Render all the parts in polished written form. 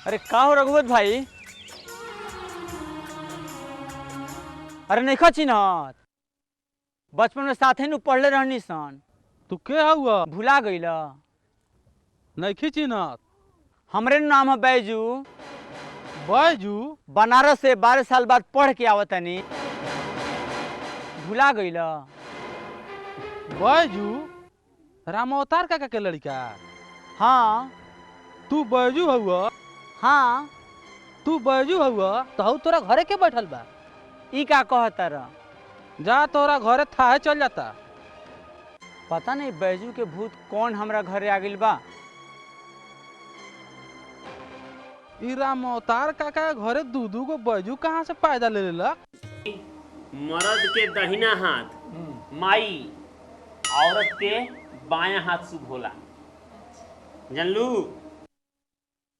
अरे का हो रघुवत भाई? अरे नहीं चिन्हत? बचपन में साथे नु पढ़ले रहनी सन। तू के हुआ? भुला गईला? नहीं चिन्हत? हमरे नाम है बैजू। बैजू? बनारस से 12 साल बाद पढ़ के आवतनी। भुला गईला? बैजू राम अवतार काका के लड़का? हाँ तू बैजू हुआ? हाँ। तू बैजू हुआ तो तोरा घरे के बैठल बा? ई का कहता रहा? जा तोरा घरे थाहे चल जाता। पता नहीं बैजू के भूत कौन हमरा घरे आ गइल बा। ई राम अवतार काका के घरे दू गो बैजू कहाँ से पैदा ले लेला? मर्द के दहिना हाथ माई, औरत के बायां हाथ शुभ होला। जानलू?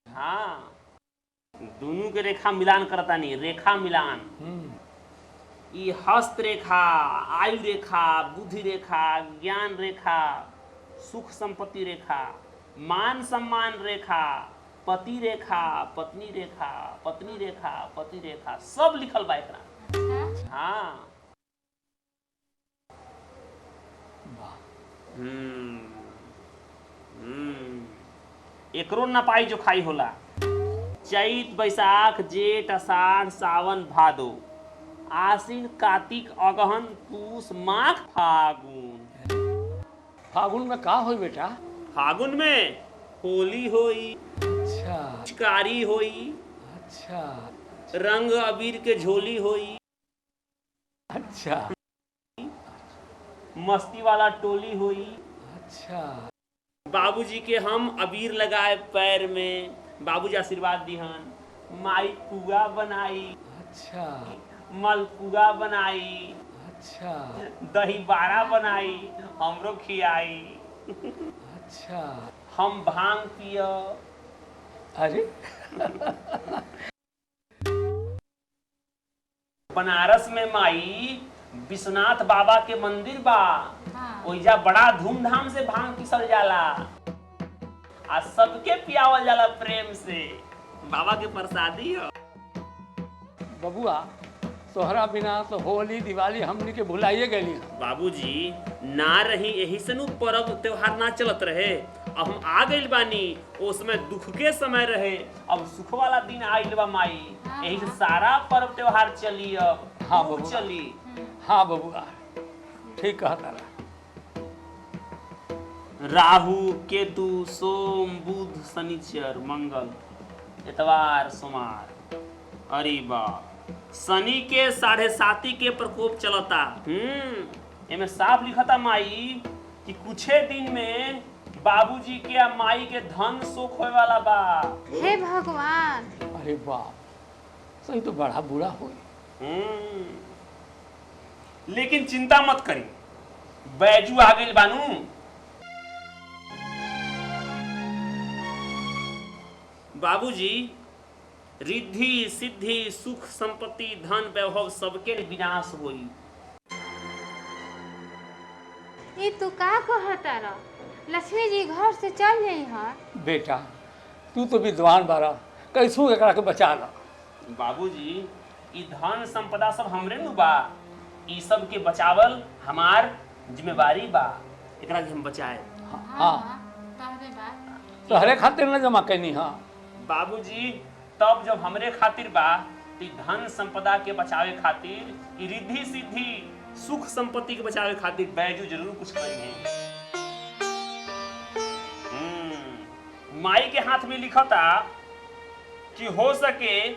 हाँ, दोनों के रेखा मिलान करता नहीं, रेखा मिलान। ई हस्त रेखा, आयु रेखा, बुद्धि रेखा, ज्ञान रेखा, सुख संपत्ति रेखा, मान सम्मान रेखा, पति रेखा, पत्नी रेखा, पत्नी रेखा, पति रेखा, सब लिखल बा एकरा। हाँ। एकरो नपाई जो खाई होला। चैत बैसाख जेठ आषाढ़ सावन भादो, आश्विन कार्तिक अगहन पूस माघ फागुन। फागुन में का होई बेटा? फागुन में होली होई, अच्छा पिचकारी होई, अच्छा रंग अबीर के झोली होई, अच्छा मस्ती वाला टोली होई। अच्छा बाबूजी के हम अबीर लगाए पैर में, बाबूजी आशीर्वाद दिहन। माई पुआ बनाई, अच्छा मलपुआ बनाई, अच्छा दही बाड़ा बनाई, हमरो खियाई। अच्छा हम भांग पिय। अरे बनारस में माई विश्वनाथ बाबा के मंदिर बा। ओइजा बड़ा धूमधाम से भांग पिसल जाला आ सबके पियावल जाला प्रेम से। बाबा के प्रसादी है। बबुआ तोहरा बिना तो होली दिवाली हमनी के भुलाइए गई। बाबूजी ना रही यही से नु पर्व त्योहार ना चलत रहे। अब हम आ गइल बानी, उसमें दुख के समय रहे, अब सुख वाला दिन आइल बा माई। यही से सारा पर्व त्योहार चली। अब हाँ खूब बबुआ। चली। हाँ बबुआ ठीक कहता रहा। राहु केतु सोम बुध शनिचर मंगल इतवार सोमवार। अरे बा शनि के 7.5 के प्रकोप चलता। एमे साफ लिखता माई कि कुछे दिन में बाबूजी के आ माई के धन शोक होए वाला बा। हे भगवान। अरे बाप सही तो बड़ा बुरा हुई। लेकिन चिंता मत करी, बैजू आ गइल बानू। बाबूजी रिद्धि सिद्धि सुख संपत्ति धन वैभव सबके विनाश होई। ये तू का कहता रहा? लक्ष्मी जी घर से चल गई हैं। बेटा तू तो विद्वान बारा, कैसू एकरा के बचा ला। बाबूजी ई धन संपदा सब हमरे नु बा। ई सब के बचावल हमार जिम्मेवारी बा। एकरा के हम बचाए। हाँ तोहरे खातिर न जमा कैनी। हाँ बाबूजी तब जब हमरे खातिर बा तो धन संपदा के बचावे खातिर, ई रिद्धि सिद्धि सुख संपत्ति के बचावे खातिर बैजू जरूर कुछ करेंगे। माई के हाथ में लिखता कि हो सके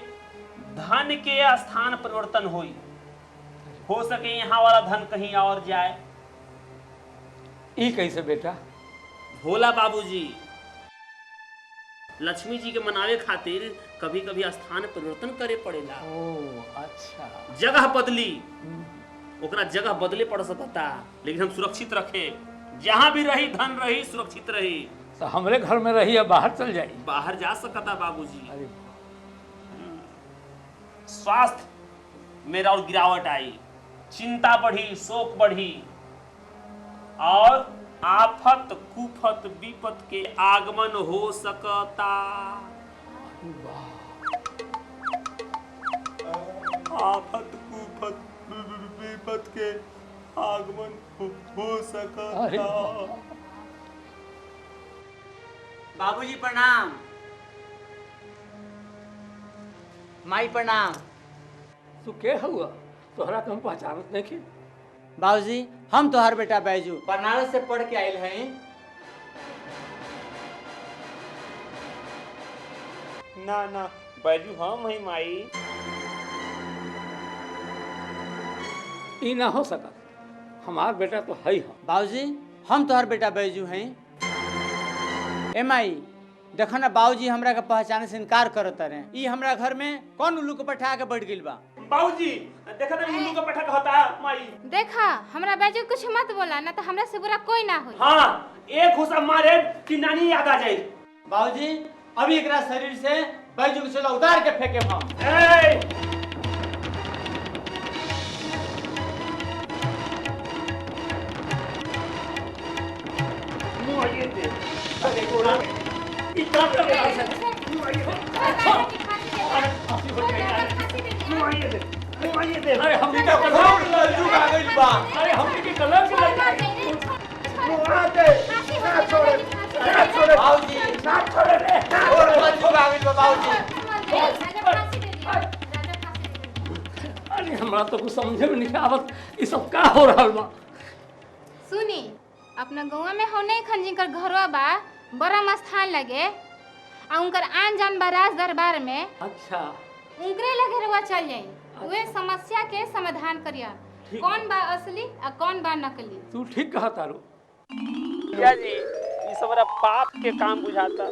धन के स्थान परिवर्तन होई, हो सके यहाँ वाला धन कहीं और जाए। ई कैसे बेटा? भोला बाबूजी लक्ष्मी जी के मनावे खातिर कभी कभी स्थान परिवर्तन करे पड़ेला। ओ अच्छा जगह बदली, ओकरा जगह बदले पड़ सकता, लेकिन हम सुरक्षित रखे। जहां भी रही धन रही, सुरक्षित रही। तो हमरे घर में रही या बाहर चल जाई? बाहर जा सकता बाबूजी। अरे स्वास्थ्य मेरा और गिरावट आई, चिंता बढ़ी, शोक बढ़ी और आफत कुफत विपत के आगमन हो सकता। आफत कुफत विपत के आगमन हो अरे सकता। बाबूजी प्रणाम। माई प्रणाम। तू के हुआ तोहरा के हम पहचानत नहीं की। बाबूजी हम तोहर बेटा बैजू बनारस से पढ़ के आयल हैं। ना ना बैजू हम ही माई। ई ना हो सका, हमार बेटा तो है हम। बाबूजी हम तोहर बेटा बैजू हैं। ए माई देखो ना बाबूजी हमरा के पहचाने से इनकार करत रहे। ई हमरा घर में कौन उल्लू को बैठा के बैठ गेल बा। बाबूजी देखा ना उल्लू का पठा कहता माई। देखा हमरा बैजू कुछ मत बोला ना तो हमरा से बुरा कोई ना होई। हाँ एक घुसा मारे कि नानी याद आ जाए। बाबूजी अभी एकरा शरीर से बैजू के चलो उतार के फेंके हम। अरे हमनी के बैजू आ गइल बा। अरे हमनी के कलम के बाबूजी ना छोड़े रे। और बैजू आ गइल बा बाबूजी। अरे हमरा तो कुछ समझे में नहीं आवत ई सब का हो रहल बा। सुनी अपना गाँव में हो नहीं खन जिनकर घरवा बा बड़ा मस्थान लगे आ उनकर आन जान बा राज दरबार में अच्छा उनकरे लगे रवा चल जाई। वे समस्या के समाधान करिया कौन बा असली आ कौन बा नकली। तू ठीक कहा तारू। भैया जी ये सब बड़ा पाप के काम बुझाता।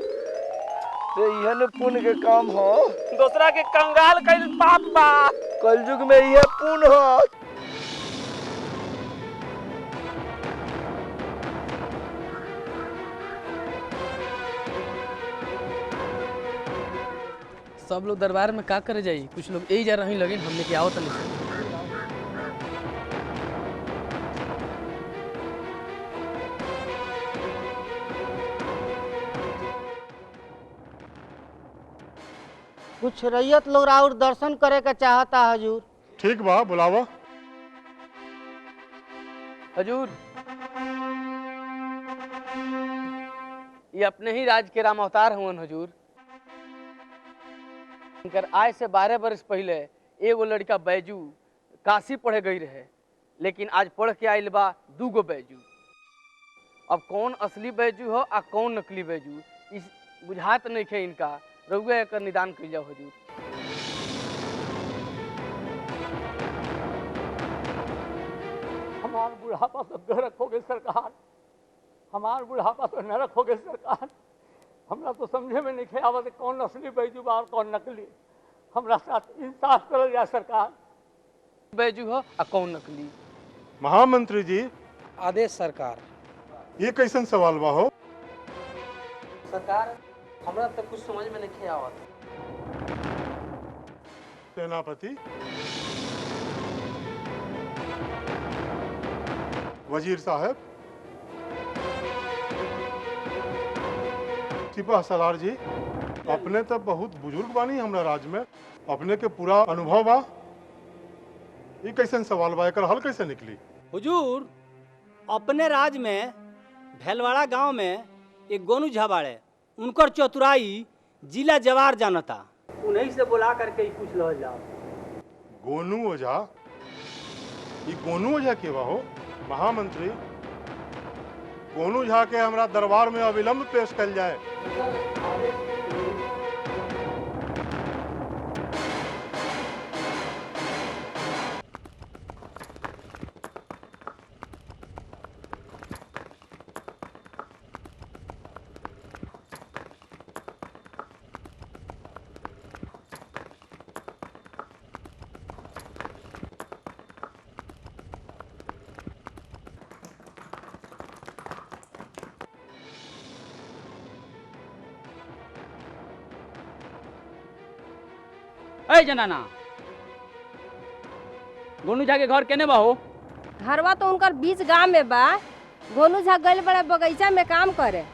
तो यह पुण्य के काम हो। दूसरा के कंगाल कइल पाप बा। कलयुग में यह पुण्य हो। सब लोग दरबार में का करे जाई, कुछ लोग यही जा रही लगे हमने के आवत नहीं। कुछ रैयत लोग और दर्शन करे का चाहता हजूर। ठीक बा बुलावा। हजूर ये अपने ही राज के राम अवतार हुवन हजूर। इनकर आय से 12 वर्ष पहले एगो लड़का बैजू काशी पढ़े गई रहे, लेकिन आज पढ़ के आइल बा 2 गो बैजू। अब कौन असली बैजू हो आ कौन नकली बैजू इस बुझात नहीं खे इनका। रउआ एकर निदान कइल जाओ हजूर। हमार बुढ़ापा तो नरक हो गए सरकार, हमार बुढ़ापा तो नरक हो गए सरकार। हमरा तो समझे में नहीं आवत कौन असली बैजू बा और कौन नकली। हमरा साथ इंसाफ करल जाए सरकार। बैजू हो आ कौन नकली। महामंत्री जी आदेश सरकार। ये कैसन सवाल बा हो। सरकार हमरा तो कुछ समझ में नहीं आवत। सेनापति वजीर साहब सिपह सलार जी अपने तो बहुत बुजुर्ग बानी हमरा राज में, अपने के पूरा अनुभव बा। ये कैसन सवाल बा, एकर हल कैसे निकली। हुजूर अपने राज में भेलवाड़ा गांव में एक गोनू झा बाड़े, उनकर चतुराई जिला जवार जानता। उन्हीं से बुला करके ही पूछ लो जाओ। गोनू ओझा, ये गोनू ओझा के बा हो। महामंत्री गोनू झा के हमरा दरबार में अविलंब पेश कल जाए। ए जनाना गोनू झा के घर केने बा हो। घरवा तो उनकर बीच गांव में बा। गोनू झा गइल बड़ा बगीचा में काम करे।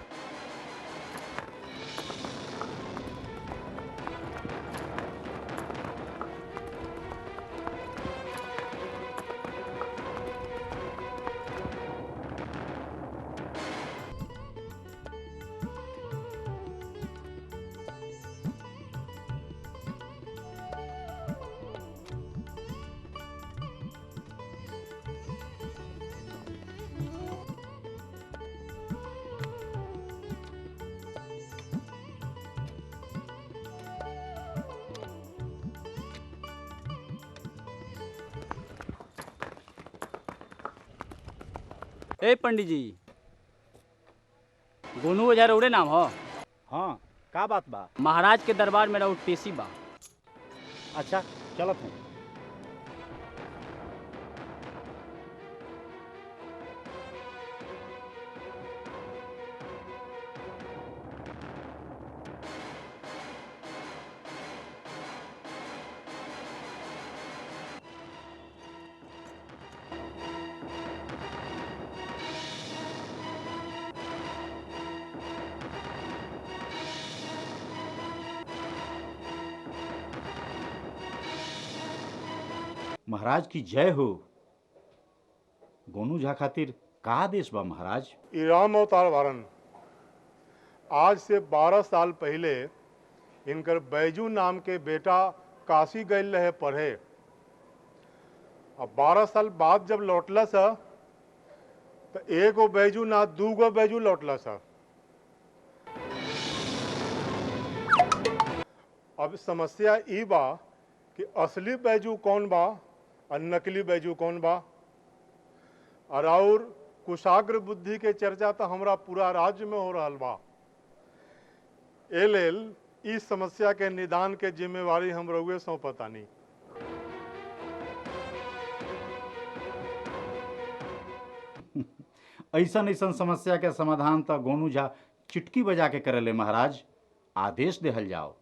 ए पंडित जी, गोनू ओझा रउरे नाम हो? हाँ, का बात बा? महाराज के दरबार में रउर पेशी बा। अच्छा, चलत हूँ। महाराज की जय हो। गोनू झा खातिर का आदेश बा महाराज? ई राम अवतार वारन। आज से 12 साल पहले इनकर बैजू नाम के बेटा काशी गए रहे पढ़े। अब 12 साल बाद जब लौटला सा तो एगो बैजू ना दूगो बैजू लौटला सा। अब समस्या ई बा कि असली बैजू कौन बा और नकली बैजू कौन बा। और कुशाग्र बुद्धि के चर्चा तो हमरा पूरा राज्य में हो रहा बा। ए लेल इस समस्या के निदान के जिम्मेवारी हम रउए सौंपतानी। ऐसन ऐसन समस्या के समाधान तो गोनू झा चिटकी बजा के करेले महाराज। आदेश देहल जाओ।